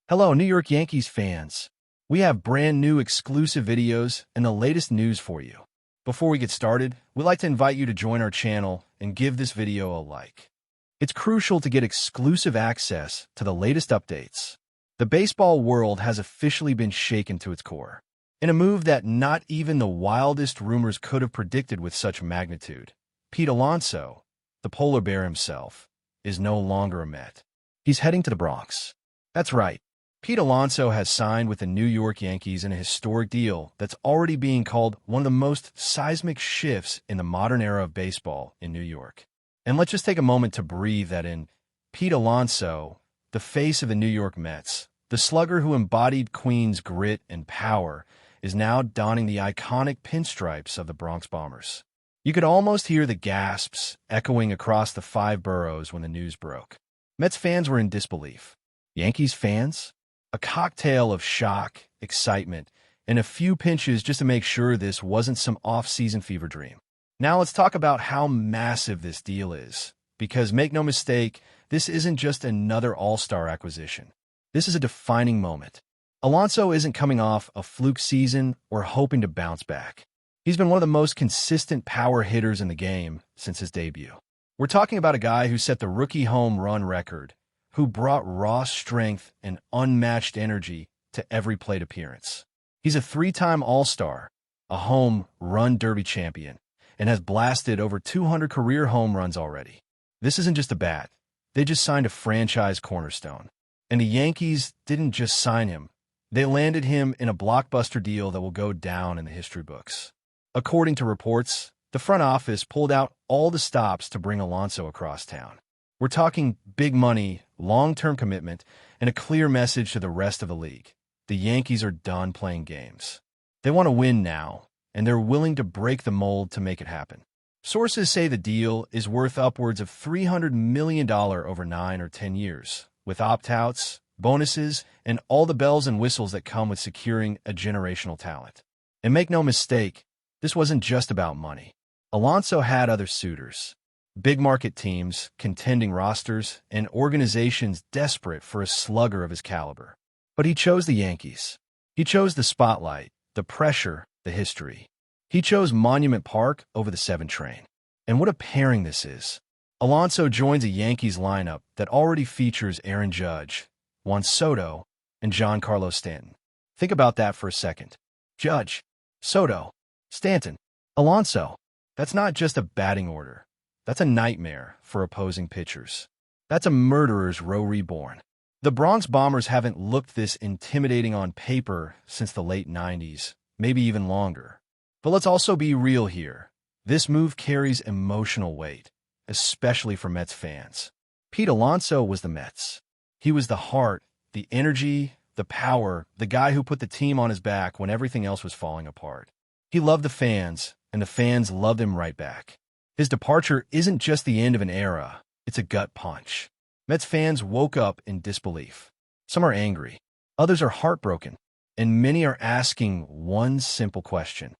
Hello, New York Yankees fans. We have brand new exclusive videos and the latest news for you. Before we get started, we'd like to invite you to join our channel and give this video a like. It's crucial to get exclusive access to the latest updates. The baseball world has officially been shaken to its core, in a move that not even the wildest rumors could have predicted with such magnitude. Pete Alonso, the polar bear himself, is no longer a Met. He's heading to the Bronx. That's right. Pete Alonso has signed with the New York Yankees in a historic deal that's already being called one of the most seismic shifts in the modern era of baseball in New York. And let's just take a moment to breathe that in. Pete Alonso, the face of the New York Mets, the slugger who embodied Queen's grit and power, is now donning the iconic pinstripes of the Bronx Bombers. You could almost hear the gasps echoing across the five boroughs when the news broke. Mets fans were in disbelief. Yankees fans? A cocktail of shock, excitement, and a few pinches just to make sure this wasn't some off-season fever dream. Now let's talk about how massive this deal is, because make no mistake, this isn't just another all-star acquisition. This is a defining moment. Alonso isn't coming off a fluke season or hoping to bounce back. He's been one of the most consistent power hitters in the game since his debut. We're talking about a guy who set the rookie home run record, who brought raw strength and unmatched energy to every plate appearance. He's a three-time All-Star, a home run derby champion, and has blasted over 200 career home runs already. This isn't just a bat. They just signed a franchise cornerstone. And the Yankees didn't just sign him. They landed him in a blockbuster deal that will go down in the history books. According to reports, the front office pulled out all the stops to bring Alonso across town. We're talking big money, long-term commitment, and a clear message to the rest of the league. The Yankees are done playing games. They want to win now, and they're willing to break the mold to make it happen. Sources say the deal is worth upwards of $300 million over 9 or 10 years, with opt-outs, bonuses, and all the bells and whistles that come with securing a generational talent. And make no mistake, this wasn't just about money. Alonso had other suitors. Big market teams, contending rosters, and organizations desperate for a slugger of his caliber. But he chose the Yankees. He chose the spotlight, the pressure, the history. He chose Monument Park over the 7 train. And what a pairing this is. Alonso joins a Yankees lineup that already features Aaron Judge, Juan Soto, and Giancarlo Stanton. Think about that for a second. Judge, Soto, Stanton, Alonso. That's not just a batting order. That's a nightmare for opposing pitchers. That's a murderer's row reborn. The Bronx Bombers haven't looked this intimidating on paper since the late 90s, maybe even longer. But let's also be real here. This move carries emotional weight, especially for Mets fans. Pete Alonso was the Mets. He was the heart, the energy, the power, the guy who put the team on his back when everything else was falling apart. He loved the fans, and the fans loved him right back. His departure isn't just the end of an era, it's a gut punch. Mets fans woke up in disbelief. Some are angry, others are heartbroken, and many are asking one simple question.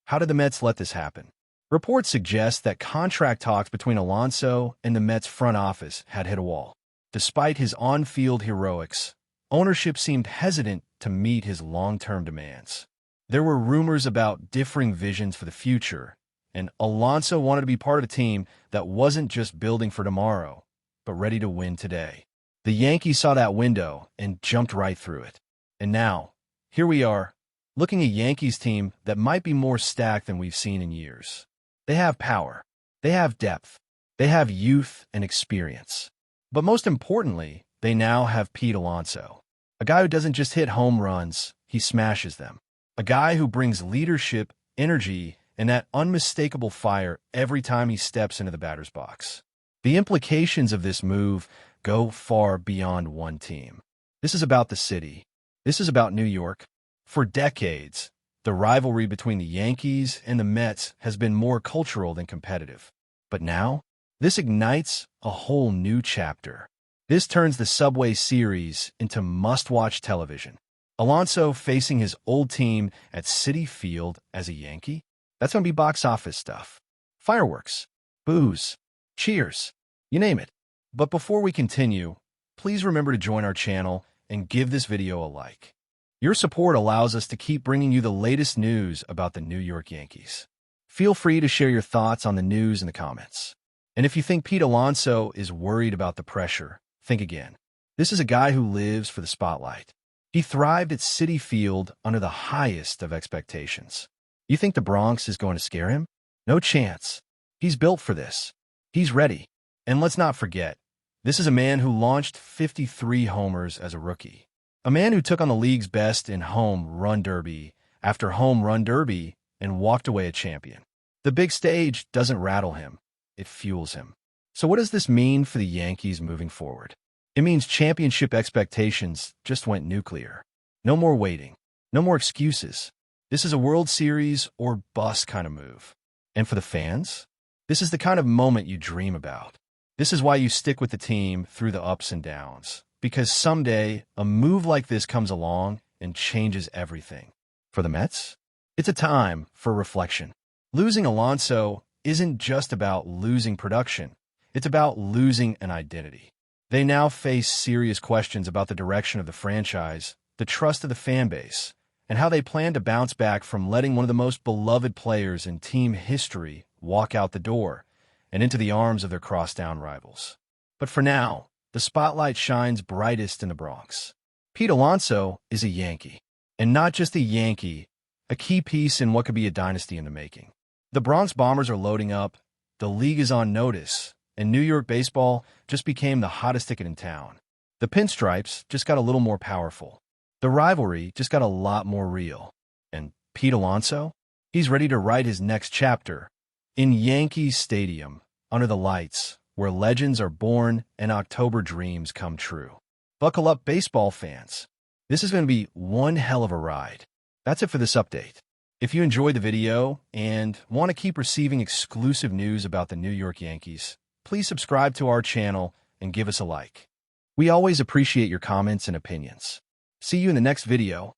How did the Mets let this happen? Reports suggest that contract talks between Alonso and the Mets front office had hit a wall. Despite his on-field heroics, ownership seemed hesitant to meet his long-term demands. There were rumors about differing visions for the future, and Alonso wanted to be part of a team that wasn't just building for tomorrow, but ready to win today. The Yankees saw that window and jumped right through it. And now, here we are, looking at a Yankees team that might be more stacked than we've seen in years. They have power. They have depth. They have youth and experience. But most importantly, they now have Pete Alonso, a guy who doesn't just hit home runs, he smashes them. A guy who brings leadership, energy, and that unmistakable fire every time he steps into the batter's box. The implications of this move go far beyond one team. This is about the city. This is about New York. For decades, the rivalry between the Yankees and the Mets has been more cultural than competitive. But now, this ignites a whole new chapter. This turns the Subway Series into must-watch television. Alonso facing his old team at Citi Field as a Yankee? That's going to be box office stuff. Fireworks, booze, cheers, you name it. But before we continue, please remember to join our channel and give this video a like. Your support allows us to keep bringing you the latest news about the New York Yankees. Feel free to share your thoughts on the news in the comments. And if you think Pete Alonso is worried about the pressure, think again. This is a guy who lives for the spotlight. He thrived at Citi Field under the highest of expectations. You think the Bronx is going to scare him? No chance. He's built for this. He's ready. And let's not forget, this is a man who launched 53 homers as a rookie. A man who took on the league's best in home run derby after home run derby and walked away a champion. The big stage doesn't rattle him. It fuels him. So what does this mean for the Yankees moving forward? It means championship expectations just went nuclear. No more waiting. No more excuses. This is a World Series or bust kind of move. And for the fans, this is the kind of moment you dream about. This is why you stick with the team through the ups and downs. Because someday, a move like this comes along and changes everything. For the Mets, it's a time for reflection. Losing Alonso isn't just about losing production. It's about losing an identity. They now face serious questions about the direction of the franchise, the trust of the fan base, and how they plan to bounce back from letting one of the most beloved players in team history walk out the door and into the arms of their crosstown rivals. But for now, the spotlight shines brightest in the Bronx. Pete Alonso is a Yankee, and not just a Yankee, a key piece in what could be a dynasty in the making. The Bronx Bombers are loading up, the league is on notice, and New York baseball just became the hottest ticket in town. The pinstripes just got a little more powerful. The rivalry just got a lot more real. And Pete Alonso? He's ready to write his next chapter in Yankee Stadium, under the lights, where legends are born and October dreams come true. Buckle up, baseball fans. This is going to be one hell of a ride. That's it for this update. If you enjoyed the video and want to keep receiving exclusive news about the New York Yankees, please subscribe to our channel and give us a like. We always appreciate your comments and opinions. See you in the next video.